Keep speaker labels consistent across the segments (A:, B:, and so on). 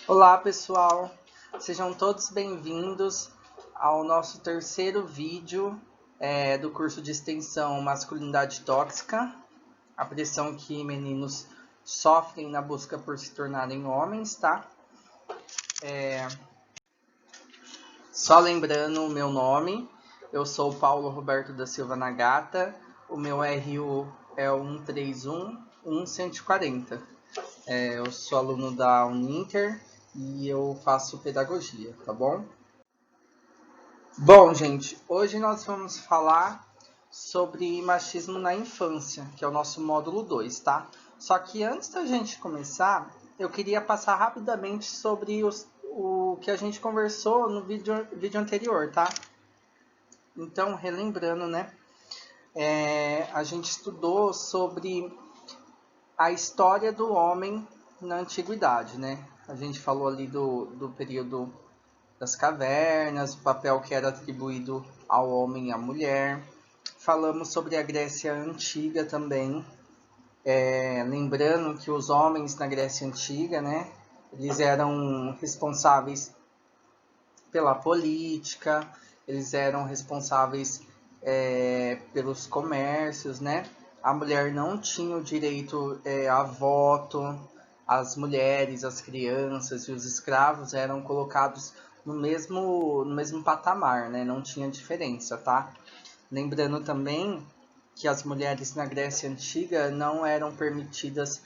A: Olá, pessoal! Sejam todos bem-vindos ao nosso terceiro vídeo do curso de extensão Masculinidade Tóxica, a pressão que meninos sofrem na busca por se tornarem homens, tá? Só lembrando o meu nome, eu sou Paulo Roberto da Silva Nagata, o meu RU é o 131140. Eu sou aluno da Uninter e eu faço pedagogia, tá bom? Bom, gente, hoje nós vamos falar sobre machismo na infância, que é o nosso módulo 2, tá? Só que antes da gente começar, eu queria passar rapidamente sobre o que a gente conversou no vídeo anterior, tá? Então, relembrando, né? A gente estudou sobre a história do homem na antiguidade, né? A gente falou ali do período das cavernas, o papel que era atribuído ao homem e à mulher. Falamos sobre a Grécia Antiga também, lembrando que os homens na Grécia Antiga, né, eles eram responsáveis pela política, eles eram responsáveis pelos comércios, né? A mulher não tinha o direito a voto, as mulheres, as crianças e os escravos eram colocados no mesmo patamar, né? Não tinha diferença, tá? Lembrando também que as mulheres na Grécia Antiga não eram permitidas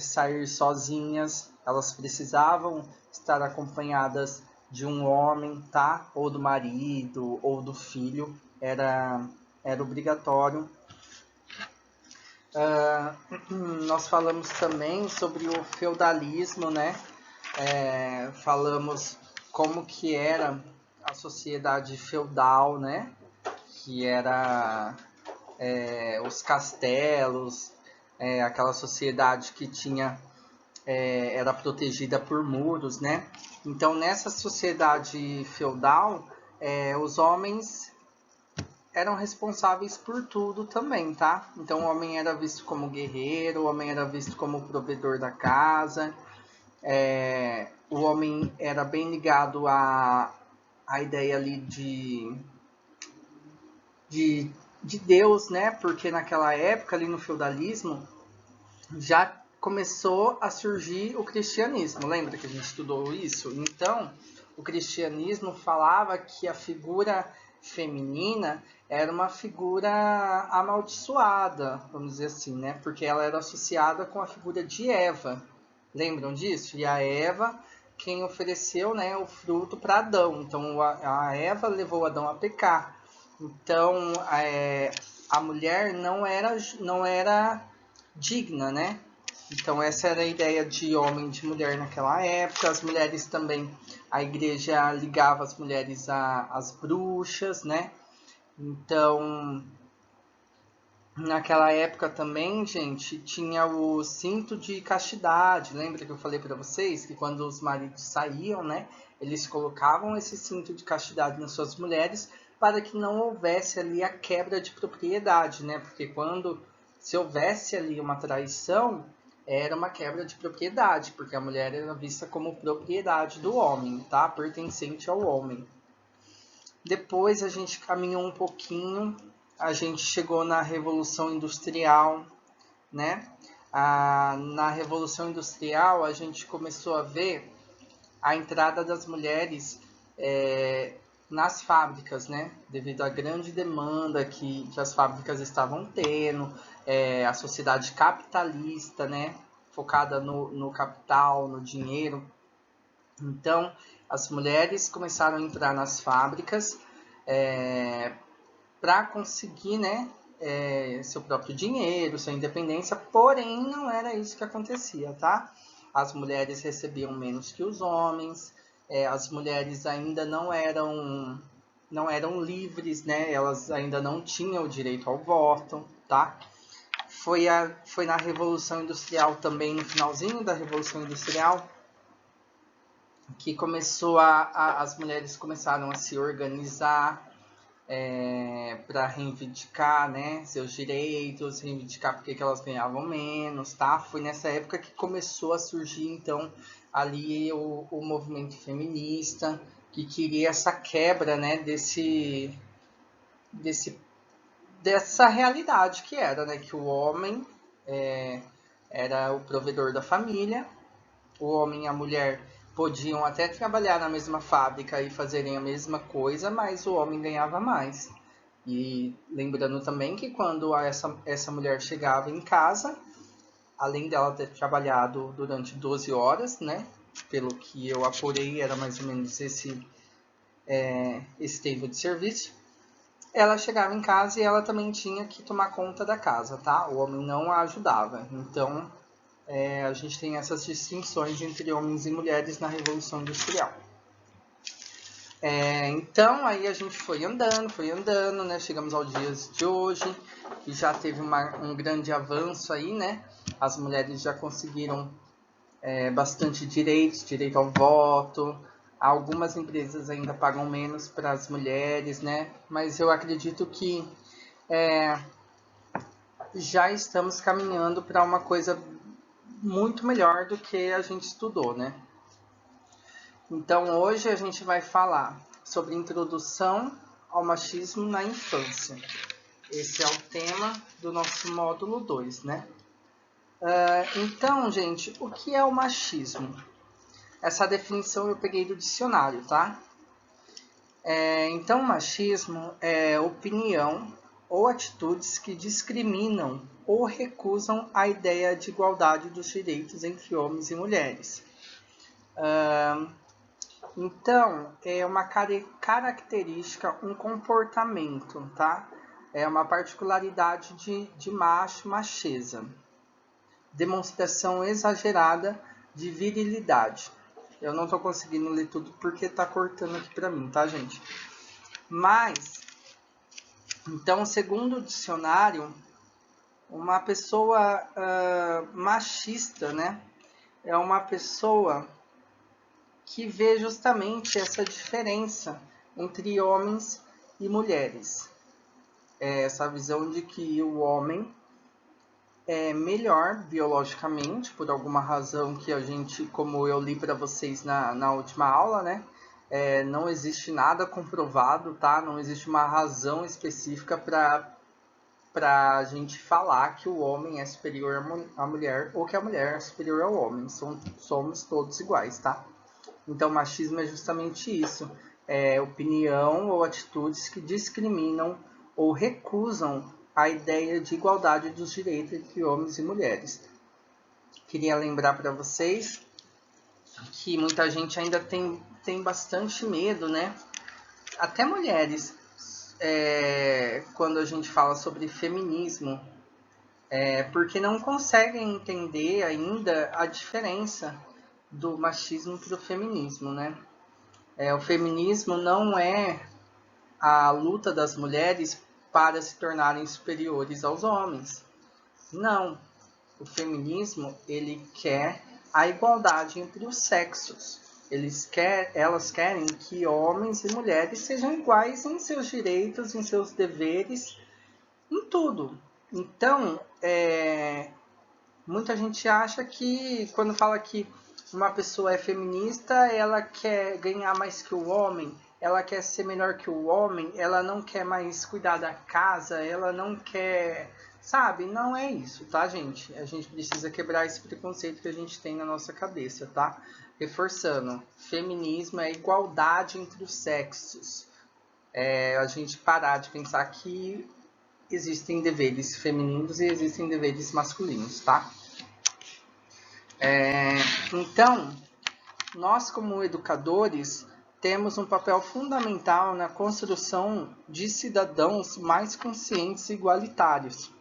A: sair sozinhas, elas precisavam estar acompanhadas de um homem, tá? Ou do marido, ou do filho, era obrigatório. Nós falamos também sobre o feudalismo, né? Falamos como que era a sociedade feudal, né? Que era os castelos, aquela sociedade que tinha era protegida por muros, né? Então, nessa sociedade feudal, os homens eram responsáveis por tudo também, tá? Então, o homem era visto como guerreiro, o homem era visto como provedor da casa, o homem era bem ligado à ideia ali de, de Deus, né? Porque naquela época, ali no feudalismo, já começou a surgir o cristianismo. Lembra que a gente estudou isso? Então, o cristianismo falava que a figura feminina era uma figura amaldiçoada, vamos dizer assim, né? Porque ela era associada com a figura de Eva. Lembram disso? E a Eva, quem ofereceu, né, o fruto para Adão. Então, a Eva levou Adão a pecar. Então, a mulher não era digna, né? Então essa era a ideia de homem e de mulher naquela época. As mulheres também, a igreja ligava as mulheres às bruxas, né? Então, naquela época também, gente, tinha o cinto de castidade. Lembra que eu falei para vocês que quando os maridos saíam, né, eles colocavam esse cinto de castidade nas suas mulheres para que não houvesse ali a quebra de propriedade, né? Porque se houvesse ali uma traição, era uma quebra de propriedade, porque a mulher era vista como propriedade do homem, tá? Pertencente ao homem. Depois a gente caminhou um pouquinho, a gente chegou na Revolução Industrial, né? Na Revolução Industrial a gente começou a ver a entrada das mulheres nas fábricas, né? Devido à grande demanda que as fábricas estavam tendo, a sociedade capitalista, né? Focada no capital, no dinheiro. Então, as mulheres começaram a entrar nas fábricas para conseguir, né, seu próprio dinheiro, sua independência, porém não era isso que acontecia, tá? As mulheres recebiam menos que os homens, as mulheres ainda não eram livres, né? Elas ainda não tinham o direito ao voto, tá? Foi na Revolução Industrial também, no finalzinho da Revolução Industrial, que as mulheres começaram a se organizar, para reivindicar, né, seus direitos, reivindicar porque que elas ganhavam menos, tá? Foi nessa época que começou a surgir, então, ali o movimento feminista, que queria essa quebra, né, dessa realidade que era, né, que o homem era o provedor da família, o homem e a mulher podiam até trabalhar na mesma fábrica e fazerem a mesma coisa, mas o homem ganhava mais. E lembrando também que quando essa mulher chegava em casa, além dela ter trabalhado durante 12 horas, né? Pelo que eu apurei, era mais ou menos esse tempo de serviço. Ela chegava em casa e ela também tinha que tomar conta da casa, tá? O homem não a ajudava. Então, a gente tem essas distinções entre homens e mulheres na Revolução Industrial. Então, aí a gente foi andando, né? Chegamos aos dias de hoje, e já teve um grande avanço aí, né? As mulheres já conseguiram bastante direito ao voto. Algumas empresas ainda pagam menos para as mulheres, né? Mas eu acredito que já estamos caminhando para uma coisa muito melhor do que a gente estudou, né? Então, hoje a gente vai falar sobre introdução ao machismo na infância. Esse é o tema do nosso módulo 2, né? Então, gente, o que é o machismo? Essa definição eu peguei do dicionário, tá? Então, o machismo é opinião ou atitudes que discriminam ou recusam a ideia de igualdade dos direitos entre homens e mulheres. Então, é uma característica, um comportamento, tá? É uma particularidade de macho, macheza. Demonstração exagerada de virilidade. Eu não tô conseguindo ler tudo porque tá cortando aqui pra mim, tá, gente? Mas, então, segundo o dicionário, uma pessoa machista, né? É uma pessoa que vê justamente essa diferença entre homens e mulheres. Essa visão de que o homem é melhor biologicamente, por alguma razão que a gente, como eu li para vocês na última aula, né? Não existe nada comprovado, tá? Não existe uma razão específica para a gente falar que o homem é superior à mulher ou que a mulher é superior ao homem. Somos todos iguais, tá? Então, machismo é justamente isso. Opinião ou atitudes que discriminam ou recusam a ideia de igualdade dos direitos entre homens e mulheres. Queria lembrar para vocês que muita gente ainda tem bastante medo, né? Até mulheres, quando a gente fala sobre feminismo, porque não conseguem entender ainda a diferença do machismo para o feminismo, né? O feminismo não é a luta das mulheres para se tornarem superiores aos homens. Não. O feminismo, ele quer a igualdade entre os sexos. Elas querem que homens e mulheres sejam iguais em seus direitos, em seus deveres, em tudo. Então, muita gente acha que quando fala que uma pessoa é feminista, ela quer ganhar mais que o homem, ela quer ser melhor que o homem, ela não quer mais cuidar da casa, ela não quer... Sabe? Não é isso, tá, gente? A gente precisa quebrar esse preconceito que a gente tem na nossa cabeça, tá? Reforçando, feminismo é igualdade entre os sexos. A gente parar de pensar que existem deveres femininos e existem deveres masculinos, tá? Então, nós como educadores temos um papel fundamental na construção de cidadãos mais conscientes e igualitários.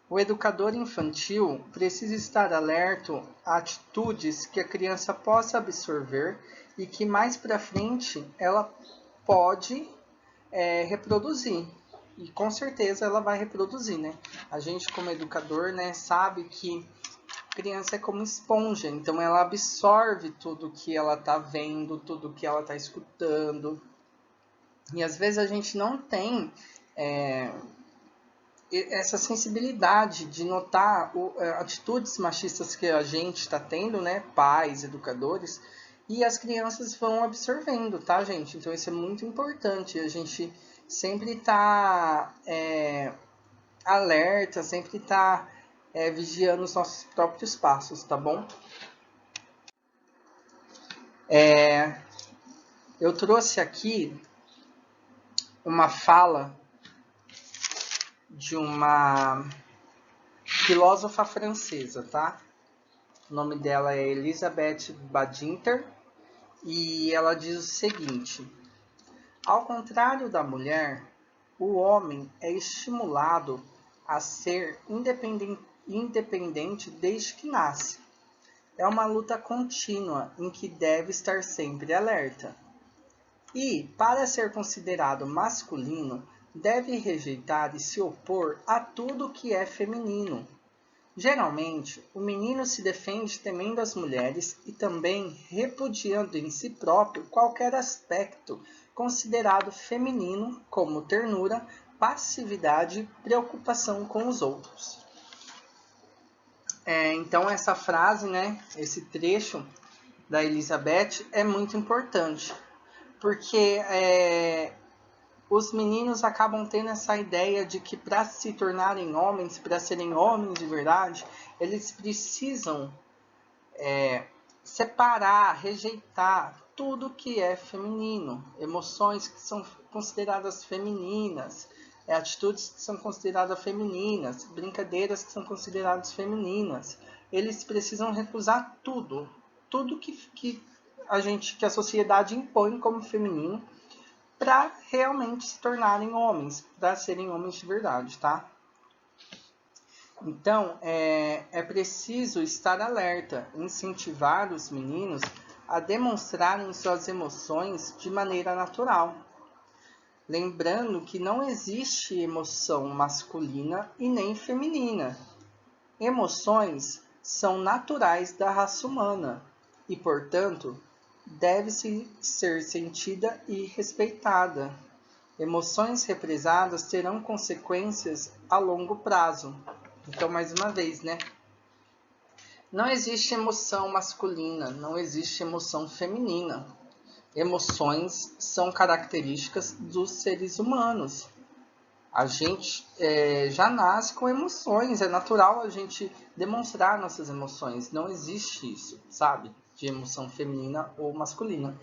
A: O educador infantil precisa estar alerta a atitudes que a criança possa absorver e que mais para frente ela pode reproduzir. E com certeza ela vai reproduzir, né? A gente como educador, né, sabe que a criança é como esponja, então ela absorve tudo que ela está vendo, tudo que ela está escutando. E às vezes a gente não tem essa sensibilidade de notar atitudes machistas que a gente está tendo, né? Pais, educadores, e as crianças vão absorvendo, tá, gente? Então isso é muito importante. A gente sempre tá alerta, sempre tá vigiando os nossos próprios passos, tá bom? Eu trouxe aqui uma fala de uma filósofa francesa, tá? O nome dela é Elisabeth Badinter e ela diz o seguinte: ao contrário da mulher, o homem é estimulado a ser independente desde que nasce. É uma luta contínua em que deve estar sempre alerta. E, para ser considerado masculino, deve rejeitar e se opor a tudo que é feminino. Geralmente, o menino se defende temendo as mulheres e também repudiando em si próprio qualquer aspecto considerado feminino, como ternura, passividade e preocupação com os outros. Então, essa frase, né, esse trecho da Elizabeth é muito importante, porque os meninos acabam tendo essa ideia de que para se tornarem homens, para serem homens de verdade, eles precisam separar, rejeitar tudo que é feminino, emoções que são consideradas femininas, atitudes que são consideradas femininas, brincadeiras que são consideradas femininas. Eles precisam recusar tudo, tudo que a sociedade impõe como feminino, para realmente se tornarem homens, para serem homens de verdade, tá? Então, é preciso estar alerta, incentivar os meninos a demonstrarem suas emoções de maneira natural. Lembrando que não existe emoção masculina e nem feminina. Emoções são naturais da raça humana e, portanto, deve-se ser sentida e respeitada. Emoções represadas terão consequências a longo prazo. Então, mais uma vez, né? Não existe emoção masculina, não existe emoção feminina. Emoções são características dos seres humanos. A gente já nasce com emoções, é natural a gente demonstrar nossas emoções. Não existe isso, sabe? De emoção feminina ou masculina.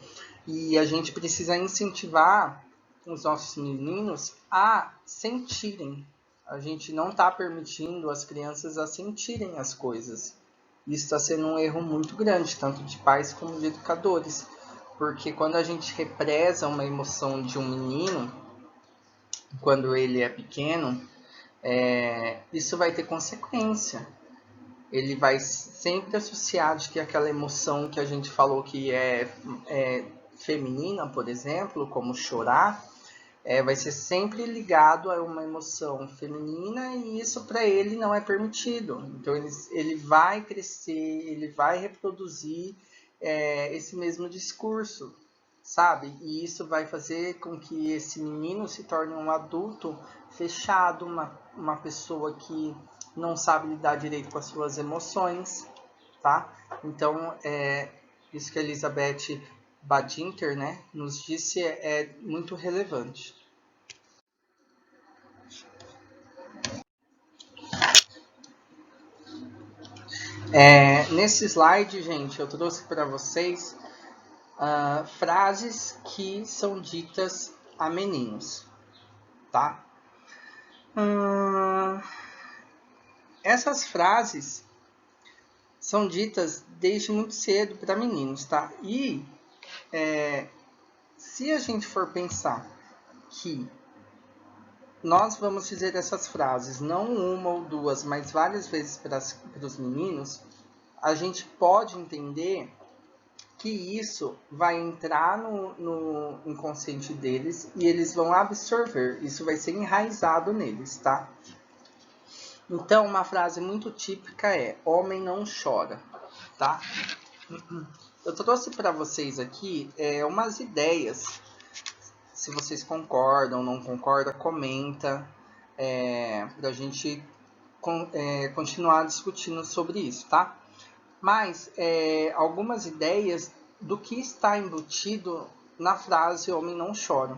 A: E a gente precisa incentivar os nossos meninos a sentirem. A gente não está permitindo as crianças a sentirem as coisas. Isso está sendo um erro muito grande, tanto de pais como de educadores. Porque quando a gente represa uma emoção de um menino, quando ele é pequeno, isso vai ter consequência. Ele vai sempre associar de que aquela emoção que a gente falou que é feminina, por exemplo, como chorar, vai ser sempre ligado a uma emoção feminina e isso para ele não é permitido. Então ele vai crescer, ele vai reproduzir esse mesmo discurso, sabe? E isso vai fazer com que esse menino se torne um adulto fechado, uma pessoa que não sabe lidar direito com as suas emoções, tá? Então, isso que a Elizabeth Badinter, né, nos disse é muito relevante. Nesse slide, gente, eu trouxe para vocês frases que são ditas a meninos, tá? Essas frases são ditas desde muito cedo para meninos, tá? E se a gente for pensar que nós vamos dizer essas frases, não uma ou duas, mas várias vezes para os meninos, a gente pode entender que isso vai entrar no inconsciente deles e eles vão absorver. Isso vai ser enraizado neles, tá? Então, uma frase muito típica é: homem não chora, tá? Eu trouxe para vocês aqui umas ideias Se vocês concordam ou não concordam, comenta para a gente continuar discutindo sobre isso, tá? Mas algumas ideias do que está embutido na frase homem não chora.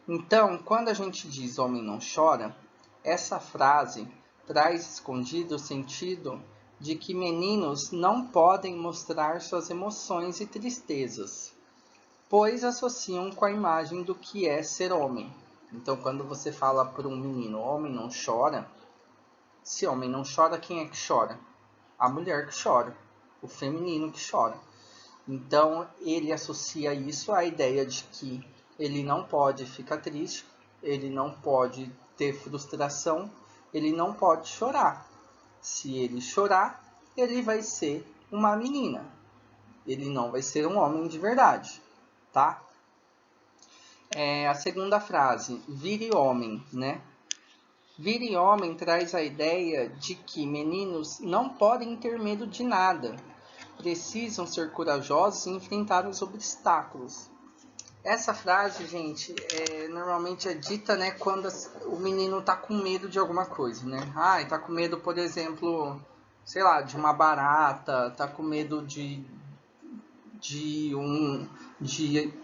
A: Então, quando a gente diz homem não chora, essa frase traz escondido o sentido de que meninos não podem mostrar suas emoções e tristezas, pois associam com a imagem do que é ser homem. Então, quando você fala para um menino, homem não chora, se homem não chora, quem é que chora? A mulher que chora, o feminino que chora. Então, ele associa isso à ideia de que ele não pode ficar triste, ele não pode ter frustração, ele não pode chorar. Se ele chorar, ele vai ser uma menina. Ele não vai ser um homem de verdade, tá? A segunda frase, vire homem, né? Vire homem traz a ideia de que meninos não podem ter medo de nada. Precisam ser corajosos e enfrentar os obstáculos. Essa frase, gente, normalmente é dita, né, quando o menino tá com medo de alguma coisa, né? Tá com medo, por exemplo, sei lá, de uma barata, tá com medo de ir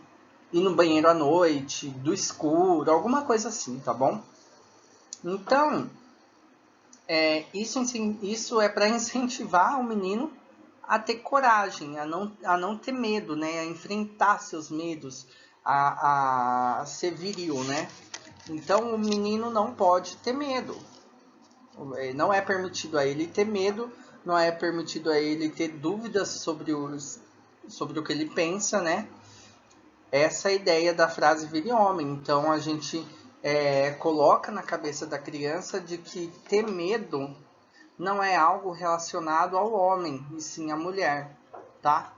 A: no banheiro à noite, do escuro, alguma coisa assim, tá bom? Então, isso é para incentivar o menino a ter coragem, a não ter medo, né? A enfrentar seus medos, a ser viril, né? Então o menino não pode ter medo. Não é permitido a ele ter medo, não é permitido a ele ter dúvidas sobre o que ele pensa, né? Essa é a ideia da frase vire homem. Então a gente coloca na cabeça da criança de que ter medo não é algo relacionado ao homem, e sim à mulher, tá?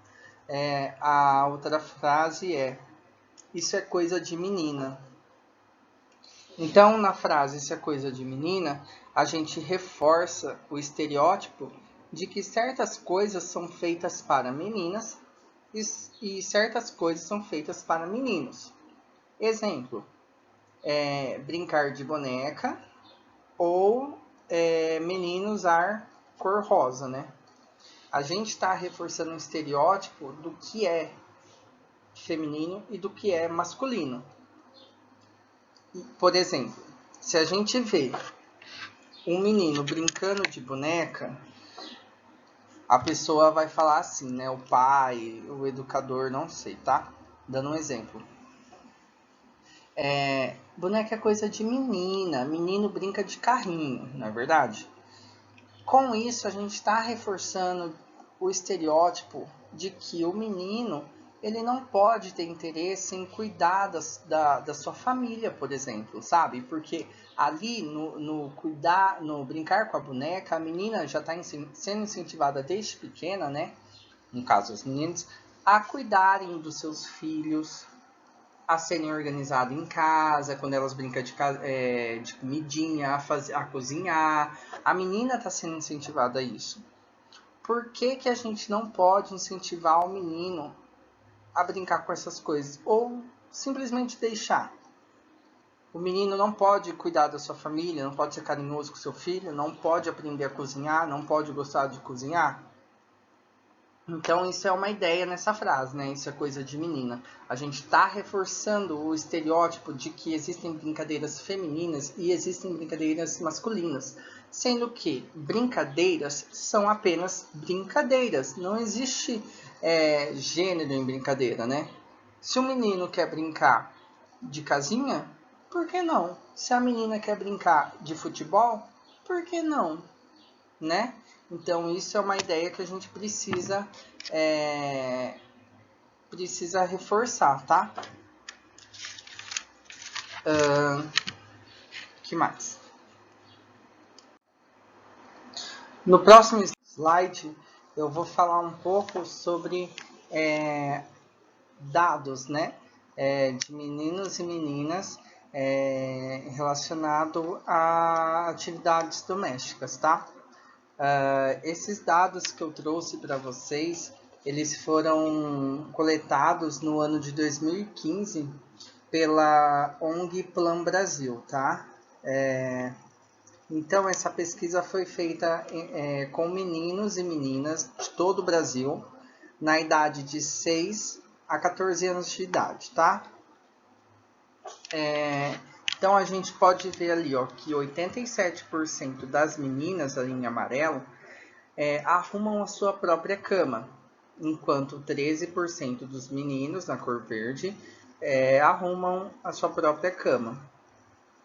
A: A outra frase isso é coisa de menina. Então, na frase isso é coisa de menina, a gente reforça o estereótipo de que certas coisas são feitas para meninas e certas coisas são feitas para meninos. Exemplo, brincar de boneca ou menino usar cor rosa, né? A gente está reforçando um estereótipo do que é feminino e do que é masculino. Por exemplo, se a gente vê um menino brincando de boneca, a pessoa vai falar assim, né? O pai, o educador, não sei, tá? Dando um exemplo. Boneca é coisa de menina, menino brinca de carrinho, não é verdade? Com isso, a gente está reforçando o estereótipo de que o menino ele não pode ter interesse em cuidar da sua família, por exemplo, sabe? Porque ali no brincar com a boneca, a menina já está sendo incentivada desde pequena, né? No caso, os meninos, a cuidarem dos seus filhos, a serem organizadas em casa, quando elas brincam de comidinha, a cozinhar. A menina está sendo incentivada a isso. Por que, que a gente não pode incentivar o menino a brincar com essas coisas? Ou simplesmente deixar? O menino não pode cuidar da sua família, não pode ser carinhoso com seu filho, não pode aprender a cozinhar, não pode gostar de cozinhar? Então, isso é uma ideia nessa frase, né? Isso é coisa de menina. A gente está reforçando o estereótipo de que existem brincadeiras femininas e existem brincadeiras masculinas. Sendo que brincadeiras são apenas brincadeiras. Não existe gênero em brincadeira, né? Se o menino quer brincar de casinha, por que não? Se a menina quer brincar de futebol, por que não? Né? Então, isso é uma ideia que a gente precisa reforçar, tá? Que mais? No próximo slide, eu vou falar um pouco sobre dados, né? De meninos e meninas relacionado a atividades domésticas, tá? Esses dados que eu trouxe para vocês eles foram coletados no ano de 2015 pela ONG Plan Brasil, tá? Então, essa pesquisa foi feita com meninos e meninas de todo o Brasil, na idade de 6 a 14 anos de idade, tá? Então, a gente pode ver ali, ó, que 87% das meninas, ali em amarelo, arrumam a sua própria cama, enquanto 13% dos meninos, na cor verde, arrumam a sua própria cama.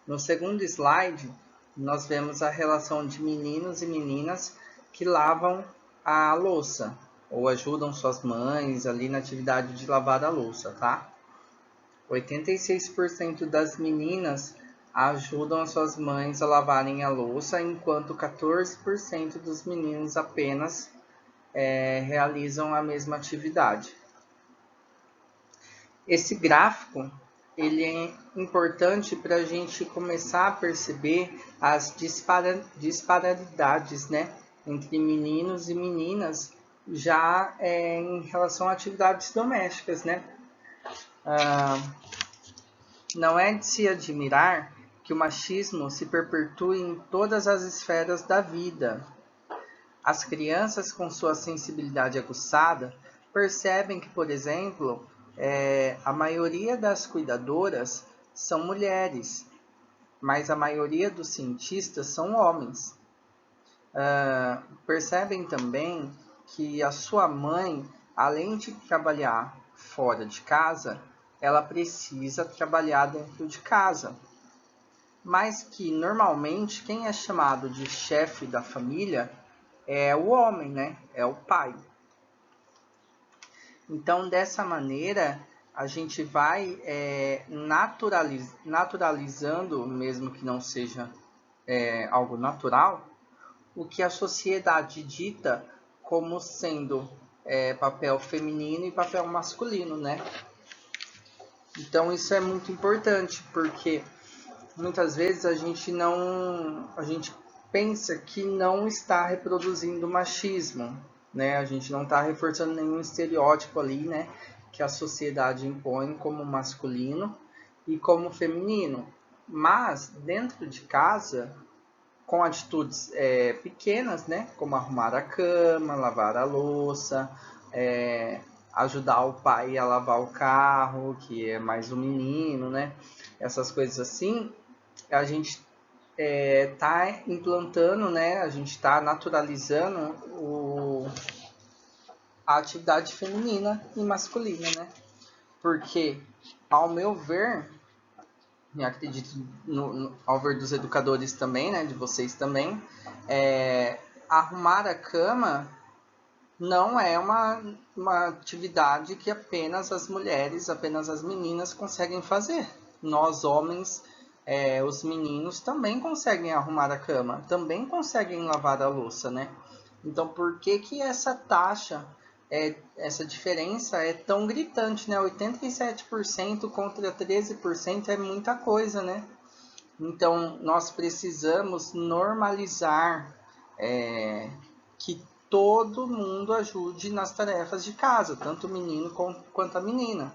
A: No segundo slide, nós vemos a relação de meninos e meninas que lavam a louça, ou ajudam suas mães ali na atividade de lavar a louça, tá? 86% das meninas ajudam as suas mães a lavarem a louça, enquanto 14% dos meninos apenas realizam a mesma atividade. Esse gráfico ele é importante para a gente começar a perceber as disparidades, né, entre meninos e meninas já em relação a atividades domésticas, né? Não é de se admirar que o machismo se perpetue em todas as esferas da vida. As crianças, com sua sensibilidade aguçada, percebem que, por exemplo, a maioria das cuidadoras são mulheres, mas a maioria dos cientistas são homens. Percebem também que a sua mãe, além de trabalhar fora de casa, ela precisa trabalhar dentro de casa. Mas que, normalmente, quem é chamado de chefe da família é o homem, né? É o pai. Então, dessa maneira, a gente vai naturalizando, mesmo que não seja algo natural, o que a sociedade dita como sendo papel feminino e papel masculino, né? Então, isso é muito importante, porque muitas vezes a gente pensa que não está reproduzindo machismo, né? A gente não está reforçando nenhum estereótipo ali, né? Que a sociedade impõe como masculino e como feminino. Mas, dentro de casa, com atitudes pequenas, né? Como arrumar a cama, lavar a louça, ajudar o pai a lavar o carro, que é mais um menino, né? Essas coisas assim, a gente está implantando, né? A gente está naturalizando a atividade feminina e masculina, né? Porque, ao meu ver, e acredito ao ver dos educadores também, né? De vocês também, arrumar a cama não é uma atividade que apenas as mulheres, apenas as meninas conseguem fazer. Nós, homens, os meninos também conseguem arrumar a cama, também conseguem lavar a louça, né? Então, por que que essa taxa, essa diferença é tão gritante, né? 87% contra 13% é muita coisa, né? Então, nós precisamos normalizar que todo mundo ajude nas tarefas de casa, tanto o menino quanto a menina.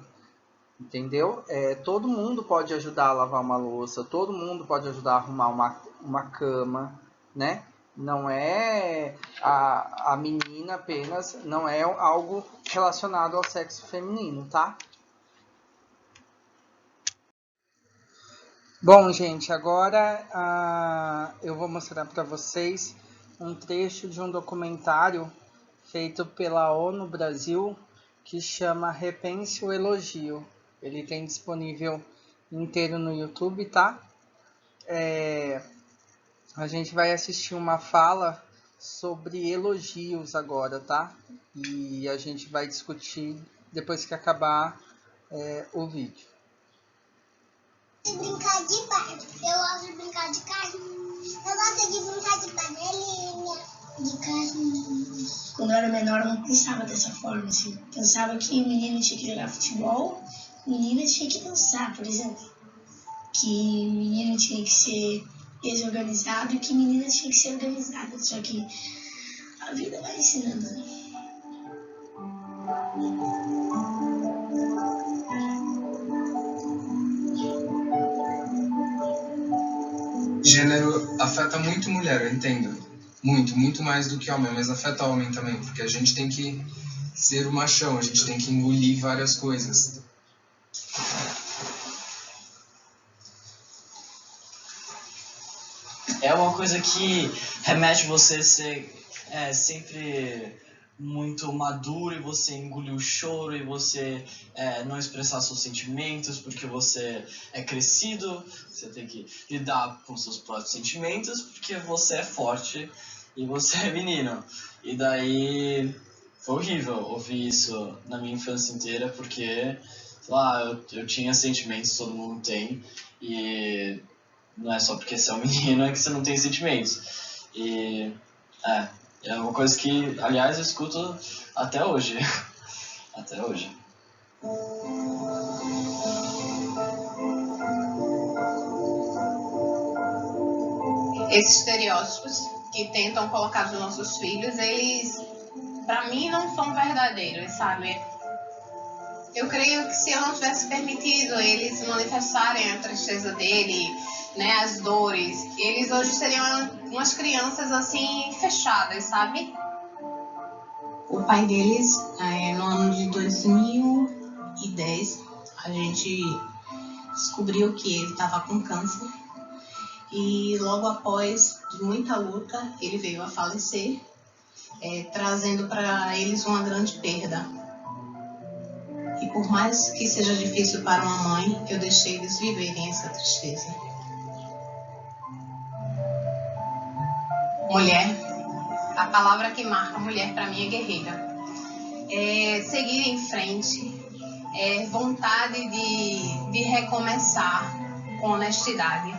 A: Entendeu? Todo mundo pode ajudar a lavar uma louça, todo mundo pode ajudar a arrumar uma cama, né? Não é a menina apenas, não é algo relacionado ao sexo feminino, tá? Bom, gente, agora eu vou mostrar para vocês um trecho de um documentário feito pela ONU Brasil que chama Repense o Elogio. Ele tem disponível inteiro no YouTube, tá? A gente vai assistir uma fala sobre elogios agora, tá? E a gente vai discutir depois que acabar o vídeo.
B: Brincar de Barbie. Eu gosto de brincar de carrinho. Eu gosto de brincar de panelinha, de carrinho.
C: Quando eu era menor, eu não pensava dessa forma, assim. Pensava que menino tinha que jogar futebol, menina tinha que dançar, por exemplo. Que menino tinha que ser desorganizado e que menina tinha que ser organizada. Só que a vida vai ensinando.
D: gênero afeta muito mulher, eu entendo. Muito, muito mais do que homem, mas afeta homem também, porque a gente tem que ser o machão, a gente tem que engolir várias coisas.
E: É uma coisa que remete você a ser sempre muito maduro, e você engolir o choro, e você não expressar seus sentimentos porque você é crescido, você tem que lidar com seus próprios sentimentos porque você é forte e você é menino. E daí foi horrível ouvir isso na minha infância inteira, porque, sei lá, eu tinha sentimentos, todo mundo tem, e não é só porque você é um menino é que você não tem sentimentos. E é uma coisa que, aliás, eu escuto até hoje. Até hoje.
F: Esses estereótipos que tentam colocar nos nossos filhos, eles, pra mim, não são verdadeiros, sabe? Eu creio que se eu não tivesse permitido eles manifestarem a tristeza dele, né, as dores, eles hoje seriam umas crianças assim fechadas, sabe? O pai deles, no ano de 2010, a gente descobriu que ele estava com câncer e logo após de muita luta ele veio a falecer, trazendo para eles uma grande perda. E por mais que seja difícil para uma mãe, eu deixei eles viverem essa tristeza. Mulher, a palavra que marca mulher para mim é guerreira. É seguir em frente, é vontade de recomeçar com honestidade.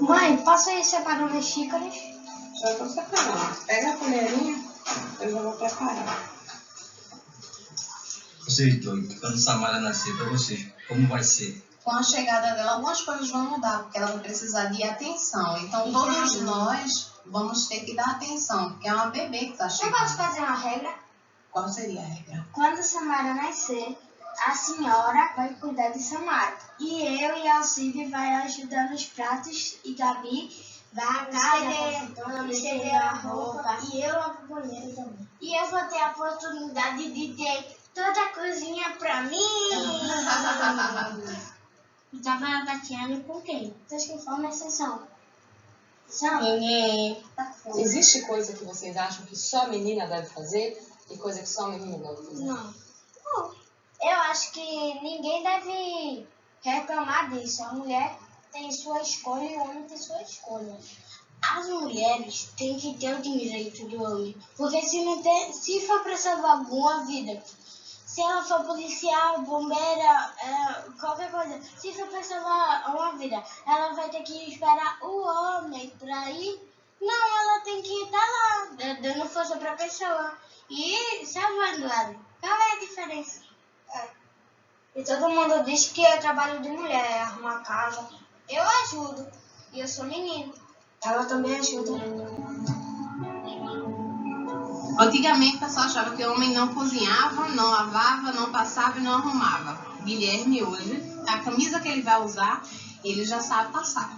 B: Mãe, posso ir separando as xícaras?
F: Já estou separando. Pega a colherinha, eu já vou preparar.
G: Você, Vitor, quando Samara nascer para você, como vai ser?
F: Com a chegada dela, algumas coisas vão mudar, porque ela vai precisar de atenção. Então, todos nós vamos ter que dar atenção, porque é uma bebê que está
B: Eu
F: chegando.
B: posso fazer uma regra?
F: Qual seria a regra?
B: Quando Samara nascer, a senhora vai cuidar de Samara. E eu e a Alcibe vai ajudar nos pratos e Gabi vai estender a roupa. E eu lavo o banheiro também. E eu vou ter a oportunidade de ter toda a cozinha pra mim. Eu tava gateando com quem? Vocês que formam exceção. Ninguém.
H: Existe coisa que vocês acham que só a menina deve fazer e coisa que só a menina deve fazer?
B: Não. Eu acho que ninguém deve reclamar disso. A mulher tem sua escolha e o homem tem sua escolha. As mulheres têm que ter o direito do homem. Porque se for pra salvar alguma vida, se ela for policial, bombeira, qualquer coisa, se for pra salvar uma vida, ela vai ter que esperar o homem pra ir? Não, ela tem que estar lá, dando força pra pessoa e salvando ela. Qual é a diferença? E todo mundo diz que é trabalho de mulher, arrumar casa. Eu ajudo, e eu sou menino. Ela também ajuda.
F: Antigamente, o pessoal achava que o homem não cozinhava, não lavava, não passava e não arrumava. Guilherme, hoje, a camisa que ele vai usar, ele já sabe passar.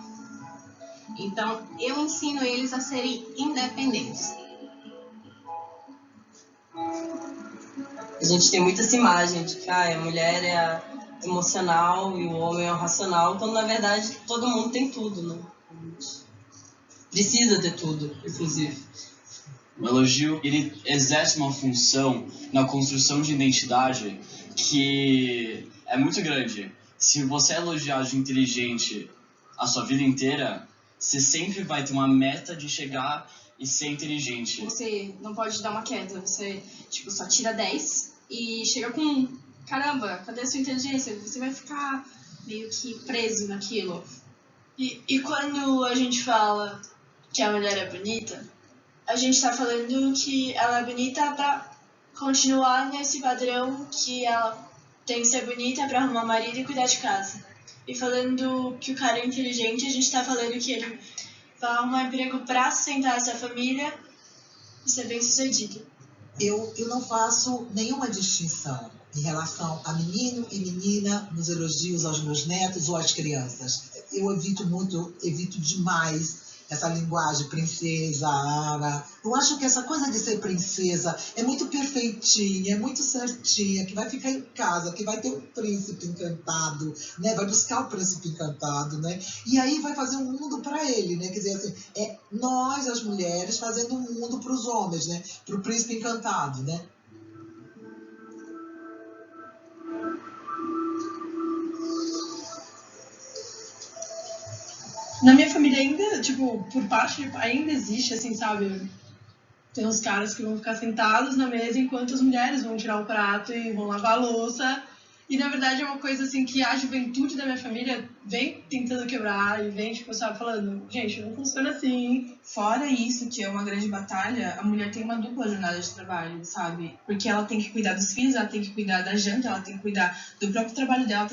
F: Então, eu ensino eles a serem independentes.
H: A gente tem muita essa imagem de que a mulher é a emocional e o homem é o racional, quando na verdade todo mundo tem tudo, né? Precisa ter tudo, inclusive.
E: O elogio, ele exerce uma função na construção de identidade que é muito grande. Se você é elogiado de inteligente a sua vida inteira, você sempre vai ter uma meta de chegar e ser inteligente.
I: Você não pode dar uma queda, você só tira 10 e chega com 1. Caramba, cadê a sua inteligência? Você vai ficar meio que preso naquilo. E quando a gente fala que a mulher é bonita, a gente está falando que ela é bonita para continuar nesse padrão que ela tem que ser bonita para arrumar marido e cuidar de casa. E falando que o cara é inteligente, a gente está falando que ele vai arrumar emprego para sustentar essa família e ser bem sucedido.
J: eu não faço nenhuma distinção em relação a menino e menina nos elogios aos meus netos ou às crianças. Eu evito demais essa linguagem princesa, Ana. Eu acho que essa coisa de ser princesa é muito perfeitinha, é muito certinha, que vai ficar em casa, que vai ter um príncipe encantado, né? Vai buscar o príncipe encantado, né? E aí vai fazer um mundo para ele, né? Quer dizer assim, é nós, as mulheres, fazendo um mundo para os homens, né? Para o príncipe encantado, né?
I: Na minha família ainda, tipo, por parte, ainda existe, assim, sabe? Tem uns caras que vão ficar sentados na mesa enquanto as mulheres vão tirar o prato e vão lavar a louça. E, na verdade, é uma coisa, assim, que a juventude da minha família vem tentando quebrar e vem, tipo, sabe, falando, gente, não funciona assim.
K: Fora isso, que é uma grande batalha, a mulher tem uma dupla jornada de trabalho, sabe? Porque ela tem que cuidar dos filhos, ela tem que cuidar da janta, ela tem que cuidar do próprio trabalho dela,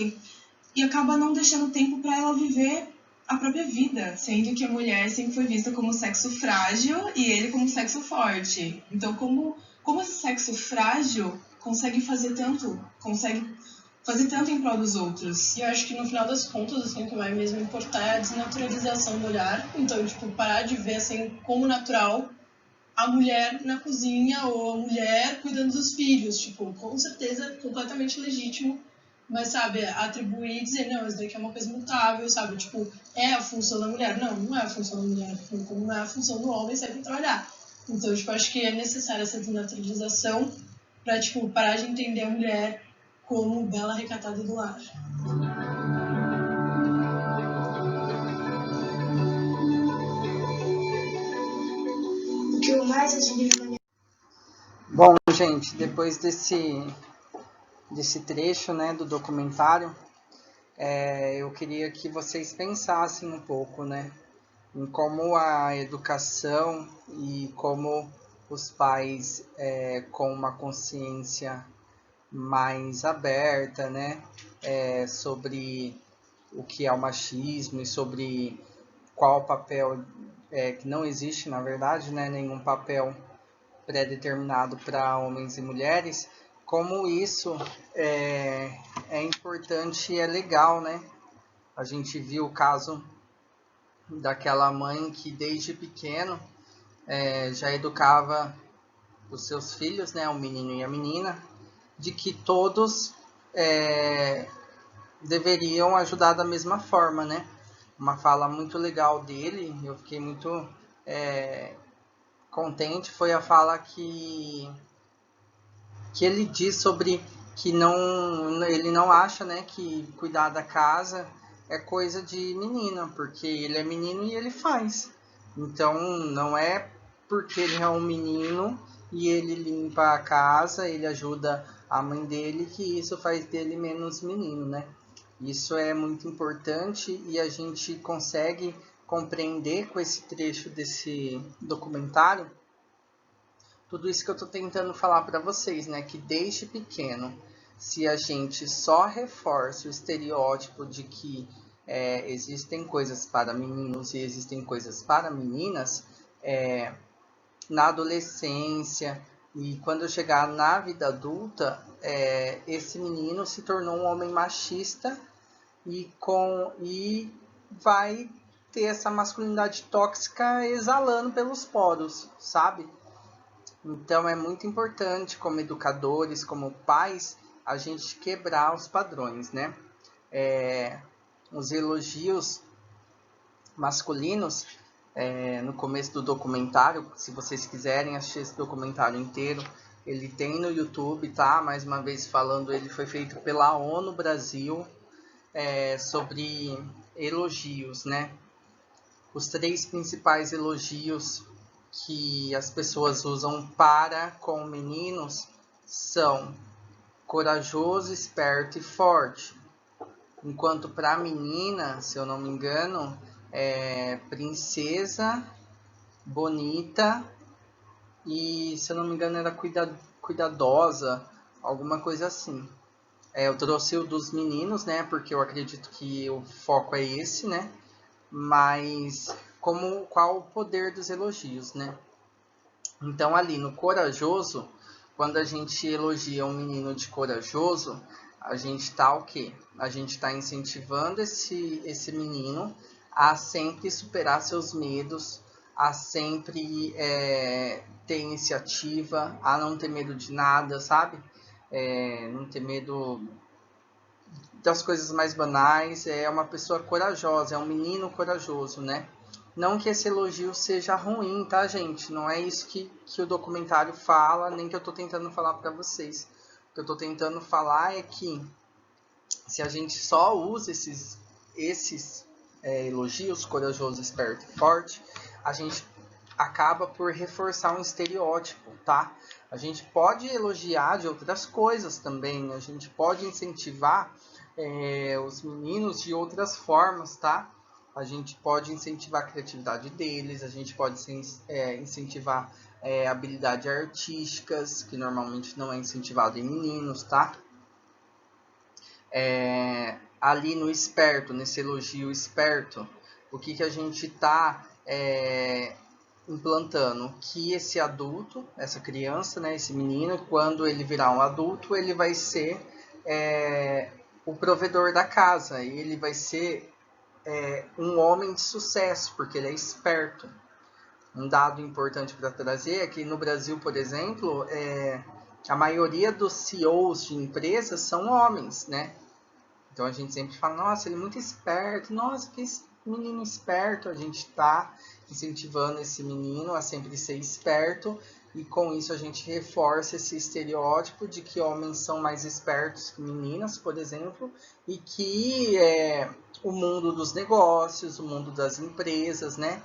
K: e acaba não deixando tempo para ela viver a própria vida, sendo que a mulher sempre foi vista como sexo frágil e ele como sexo forte. Então, como esse sexo frágil consegue fazer tanto em prol dos outros?
I: E eu acho que no final das contas, assim, o que vai mesmo importar é a desnaturalização do olhar. Então, tipo, parar de ver, assim, como natural a mulher na cozinha ou a mulher cuidando dos filhos. Tipo, com certeza, completamente legítimo. Mas, sabe, atribuir e dizer, não, isso daqui é uma coisa mutável, sabe? Tipo, é a função da mulher. Não, não é a função da mulher. Como não é a função do homem sair pra trabalhar. Então, tipo, acho que é necessária essa desnaturalização pra, tipo, parar de entender a mulher como bela recatada do lar.
C: O que eu mais admiro na minha...
A: Bom, gente, depois desse trecho, né, do documentário, eu queria que vocês pensassem um pouco, né, em como a educação e como os pais, com uma consciência mais aberta, né, sobre o que é o machismo e sobre qual o papel, que não existe, na verdade, né, nenhum papel pré-determinado para homens e mulheres, como isso é importante e é legal, né? A gente viu o caso daquela mãe que desde pequeno já educava os seus filhos, né, o menino e a menina, de que todos deveriam ajudar da mesma forma, né? Uma fala muito legal dele, eu fiquei muito contente, foi a fala que ele diz sobre que ele não acha, né, que cuidar da casa é coisa de menina, porque ele é menino e ele faz. Então não é porque ele é um menino e ele limpa a casa, ele ajuda a mãe dele, que isso faz dele menos menino, né? Isso é muito importante e a gente consegue compreender com esse trecho desse documentário tudo isso que eu estou tentando falar para vocês, né? Que desde pequeno, se a gente só reforça o estereótipo de que existem coisas para meninos e existem coisas para meninas, na adolescência e quando chegar na vida adulta, esse menino se tornou um homem machista e vai ter essa masculinidade tóxica exalando pelos poros, sabe? Então é muito importante, como educadores, como pais, a gente quebrar os padrões, né? Os elogios masculinos, no começo do documentário, se vocês quiserem assistir esse documentário inteiro, ele tem no YouTube, tá? Mais uma vez falando, ele foi feito pela ONU Brasil, sobre elogios, né? Os 3 principais elogios que as pessoas usam para com meninos são corajoso, esperto e forte. Enquanto para a menina, se eu não me engano, é princesa, bonita e, se eu não me engano, era cuidadosa, alguma coisa assim. Eu trouxe o dos meninos, né, porque eu acredito que o foco é esse, né, mas qual o poder dos elogios, né? Então, ali no corajoso, quando a gente elogia um menino de corajoso, a gente está o quê? A gente está incentivando esse menino a sempre superar seus medos, a sempre ter iniciativa, a não ter medo de nada, sabe? Não ter medo das coisas mais banais. É uma pessoa corajosa, é um menino corajoso, né? Não que esse elogio seja ruim, tá, gente? Não é isso que o documentário fala, nem que eu tô tentando falar para vocês. O que eu tô tentando falar é que se a gente só usa esses elogios, corajoso, esperto e forte, a gente acaba por reforçar um estereótipo, tá? A gente pode elogiar de outras coisas também, a gente pode incentivar os meninos de outras formas, tá? A gente pode incentivar a criatividade deles, a gente pode incentivar habilidades artísticas, que normalmente não é incentivado em meninos, tá? Ali no esperto, nesse elogio esperto, o que a gente está implantando? Que esse adulto, essa criança, né, esse menino, quando ele virar um adulto, ele vai ser o provedor da casa, e ele vai ser um homem de sucesso, porque ele é esperto. Um dado importante para trazer é que no Brasil, por exemplo, a maioria dos CEOs de empresas são homens, né? Então a gente sempre fala, nossa, ele é muito esperto, nossa, que menino esperto. A gente está incentivando esse menino a sempre ser esperto, e com isso a gente reforça esse estereótipo de que homens são mais espertos que meninas, por exemplo, e que o mundo dos negócios, o mundo das empresas, né,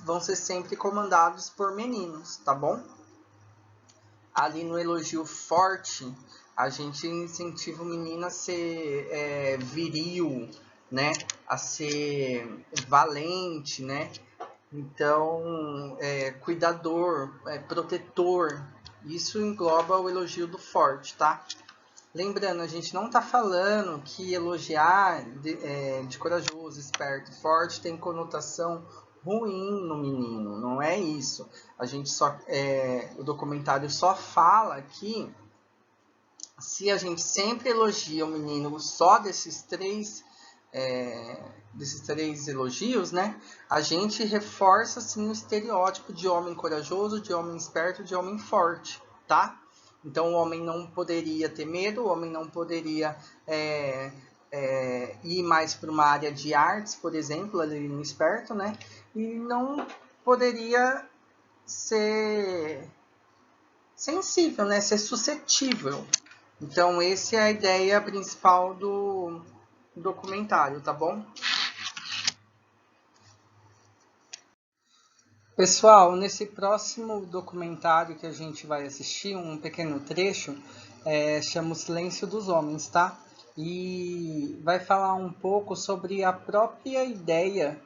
A: vão ser sempre comandados por meninos, tá bom? Ali no elogio forte, a gente incentiva o menino a ser viril, né, a ser valente, né? Então, cuidador, protetor, isso engloba o elogio do forte, tá? Lembrando, a gente não está falando que elogiar de corajoso, esperto, forte tem conotação ruim no menino, não é isso. A gente o documentário só fala que se a gente sempre elogia o menino só desses três elogios, né, a gente reforça assim o estereótipo de homem corajoso, de homem esperto, de homem forte, tá? Então o homem não poderia ter medo, o homem não poderia ir mais para uma área de artes, por exemplo, ali no esperto, né? E não poderia ser sensível, né? Ser suscetível. Então essa é a ideia principal do documentário, tá bom? Pessoal, nesse próximo documentário que a gente vai assistir, um pequeno trecho, chama O Silêncio dos Homens, tá? E vai falar um pouco sobre a própria ideia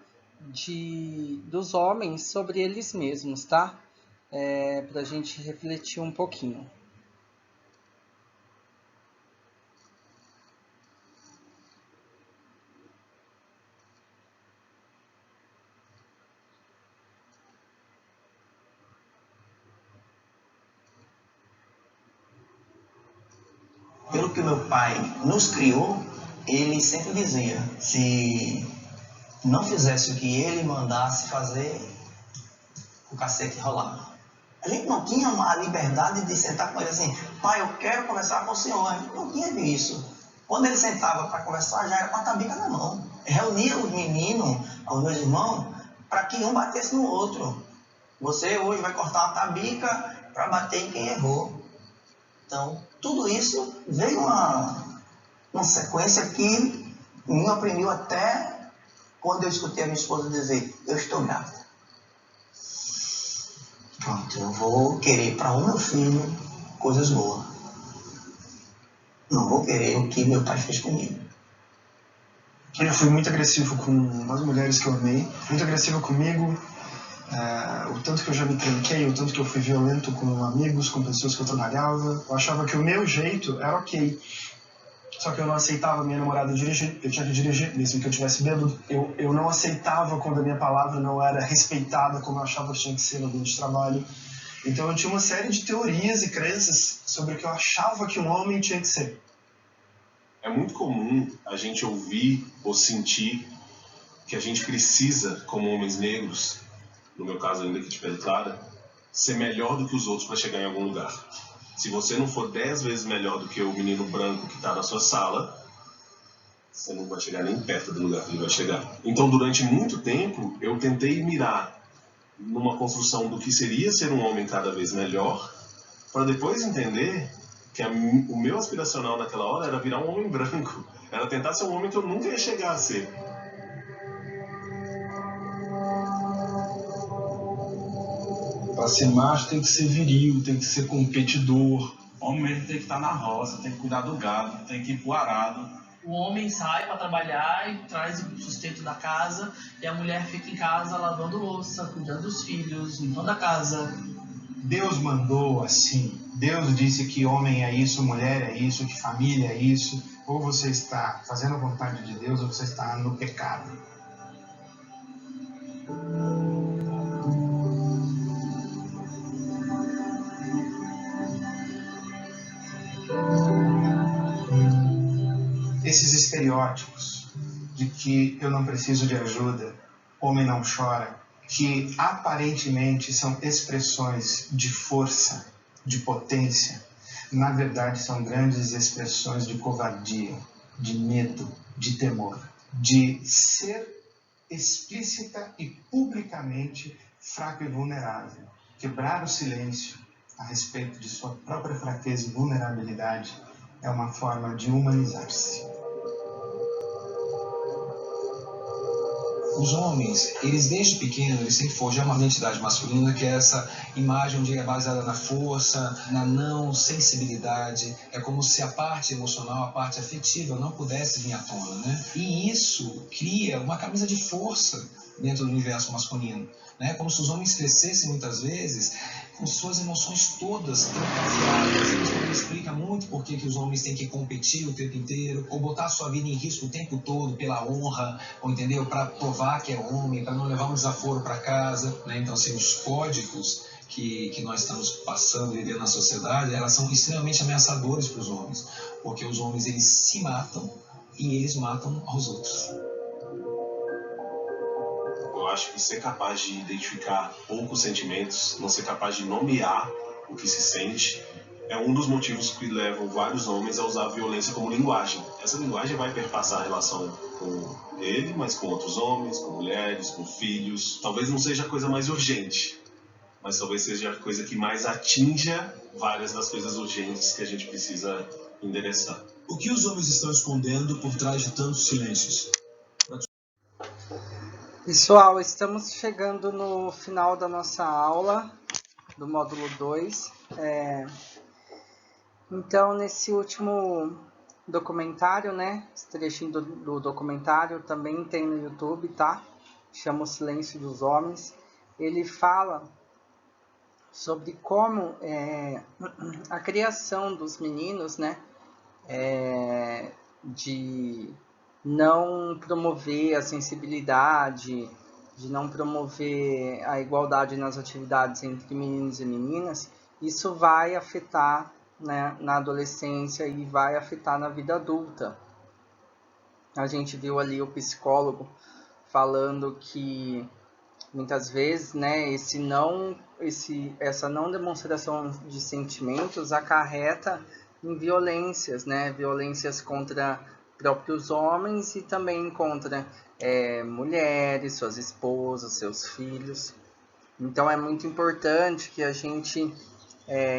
A: dos homens sobre eles mesmos, tá? Pra gente refletir um pouquinho.
L: Pelo que meu pai nos criou, ele sempre dizia, se não fizesse o que ele mandasse fazer, o cacete rolava. A gente não tinha a liberdade de sentar com ele assim, pai, eu quero conversar com o senhor. A gente não tinha isso. Quando ele sentava para conversar, já era com a tabica na mão. Reunia os meninos, os meus irmãos, para que um batesse no outro. Você hoje vai cortar uma tabica para bater em quem errou. Então, tudo isso veio uma sequência que me oprimiu até quando eu escutei a minha esposa dizer, eu estou grávida. Pronto, eu vou querer para o meu filho coisas boas. Não vou querer o que meu pai fez comigo.
M: Eu fui muito agressivo com as mulheres que eu amei, muito agressivo comigo. O tanto que eu já me tranquei, o tanto que eu fui violento com amigos, com pessoas que eu trabalhava. Eu achava que o meu jeito era ok. Só que eu não aceitava a minha namorada dirigir. Eu tinha que dirigir, mesmo que eu tivesse bêbado. Eu não aceitava quando a minha palavra não era respeitada como eu achava que tinha que ser no ambiente de trabalho. Então eu tinha uma série de teorias e crenças sobre o que eu achava que um homem tinha que ser.
N: É muito comum a gente ouvir ou sentir que a gente precisa, como homens negros, no meu caso ainda aqui de pele clara, ser melhor do que os outros para chegar em algum lugar. Se você não for 10 vezes melhor do que o menino branco que está na sua sala, você não vai chegar nem perto do lugar que ele vai chegar. Então, durante muito tempo, eu tentei mirar numa construção do que seria ser um homem cada vez melhor, para depois entender que o meu aspiracional naquela hora era virar um homem branco. Era tentar ser um homem que eu nunca ia chegar a ser.
O: Para ser macho tem que ser viril, tem que ser competidor.
P: O homem mesmo tem que estar na roça, tem que cuidar do gado, tem que ir pro arado.
E: O homem sai para trabalhar e traz o sustento da casa, e a mulher fica em casa lavando louça, cuidando dos filhos, limpando a casa.
Q: Deus mandou assim. Deus disse que homem é isso, mulher é isso, que família é isso. Ou você está fazendo a vontade de Deus ou você está no pecado. Esses estereótipos de que eu não preciso de ajuda, homem não chora, que aparentemente são expressões de força, de potência, na verdade são grandes expressões de covardia, de medo, de temor, de ser explícita e publicamente fraco e vulnerável. Quebrar o silêncio a respeito de sua própria fraqueza e vulnerabilidade é uma forma de humanizar-se.
R: Os homens, eles desde pequeno, eles sempre forjam uma identidade masculina, que é essa imagem onde é baseada na força, na não sensibilidade. É como se a parte emocional, a parte afetiva não pudesse vir à tona, né? E isso cria uma camisa de força dentro do universo masculino, né? Como se os homens crescessem muitas vezes com suas emoções todas trancafiadas. Isso também explica muito por que os homens têm que competir o tempo inteiro, ou botar a sua vida em risco o tempo todo pela honra, ou, entendeu? Para provar que é homem, para não levar um desaforo para casa, né? Então, assim, os códigos que nós estamos passando e vivendo na sociedade, elas são extremamente ameaçadores para os homens, porque os homens, eles se matam e eles matam aos outros.
N: Eu acho que ser capaz de identificar poucos sentimentos, não ser capaz de nomear o que se sente, é um dos motivos que levam vários homens a usar a violência como linguagem. Essa linguagem vai perpassar a relação com ele, mas com outros homens, com mulheres, com filhos. Talvez não seja a coisa mais urgente, mas talvez seja a coisa que mais atinja várias das coisas urgentes que a gente precisa endereçar.
O: O que os homens estão escondendo por trás de tantos silêncios?
A: Pessoal, estamos chegando no final da nossa aula do módulo 2. Então, nesse último documentário, né? Esse trechinho do documentário também tem no YouTube, tá? Chama O Silêncio dos Homens. Ele fala sobre como a criação dos meninos, né? De não promover a sensibilidade, de não promover a igualdade nas atividades entre meninos e meninas, isso vai afetar, né, na adolescência e vai afetar na vida adulta. A gente viu ali o psicólogo falando que muitas vezes, né, essa não demonstração de sentimentos acarreta em violências, né, violências contra próprios homens e também contra mulheres, suas esposas, seus filhos. Então é muito importante que a gente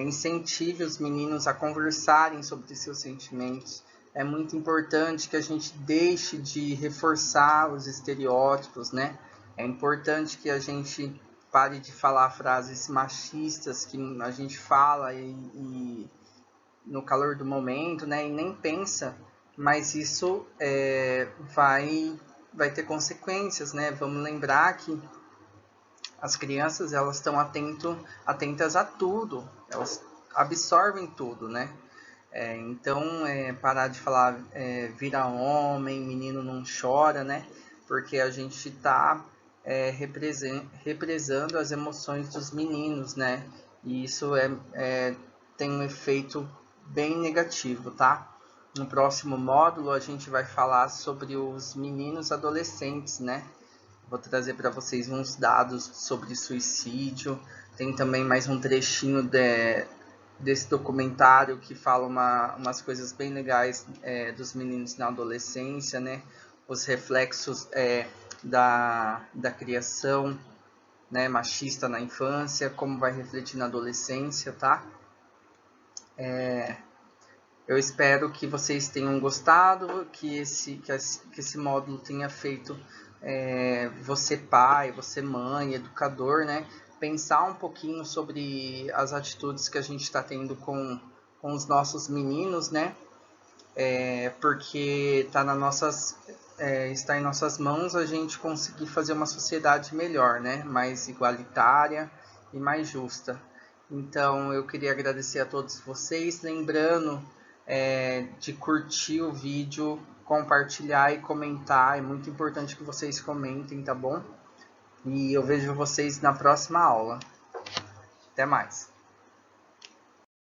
A: incentive os meninos a conversarem sobre seus sentimentos. É muito importante que a gente deixe de reforçar os estereótipos, né? É importante que a gente pare de falar frases machistas que a gente fala e no calor do momento, né? E nem pensa. Mas isso vai ter consequências, né? Vamos lembrar que as crianças, elas estão atentas a tudo, elas absorvem tudo, né? Então, parar de falar vira homem, menino não chora, né? Porque a gente está represando as emoções dos meninos, né? E isso tem um efeito bem negativo, tá? No próximo módulo a gente vai falar sobre os meninos adolescentes, né? Vou trazer para vocês uns dados sobre suicídio. Tem também mais um trechinho desse documentário que fala umas coisas bem legais dos meninos na adolescência, né? Os reflexos da criação, né, machista na infância, como vai refletir na adolescência, tá? Eu espero que vocês tenham gostado, que esse módulo tenha feito você pai, você mãe, educador, né, pensar um pouquinho sobre as atitudes que a gente está tendo com os nossos meninos, né, porque está em nossas mãos a gente conseguir fazer uma sociedade melhor, né, mais igualitária e mais justa. Então eu queria agradecer a todos vocês, lembrando de curtir o vídeo, compartilhar e comentar. É muito importante que vocês comentem, tá bom? E eu vejo vocês na próxima aula. Até mais!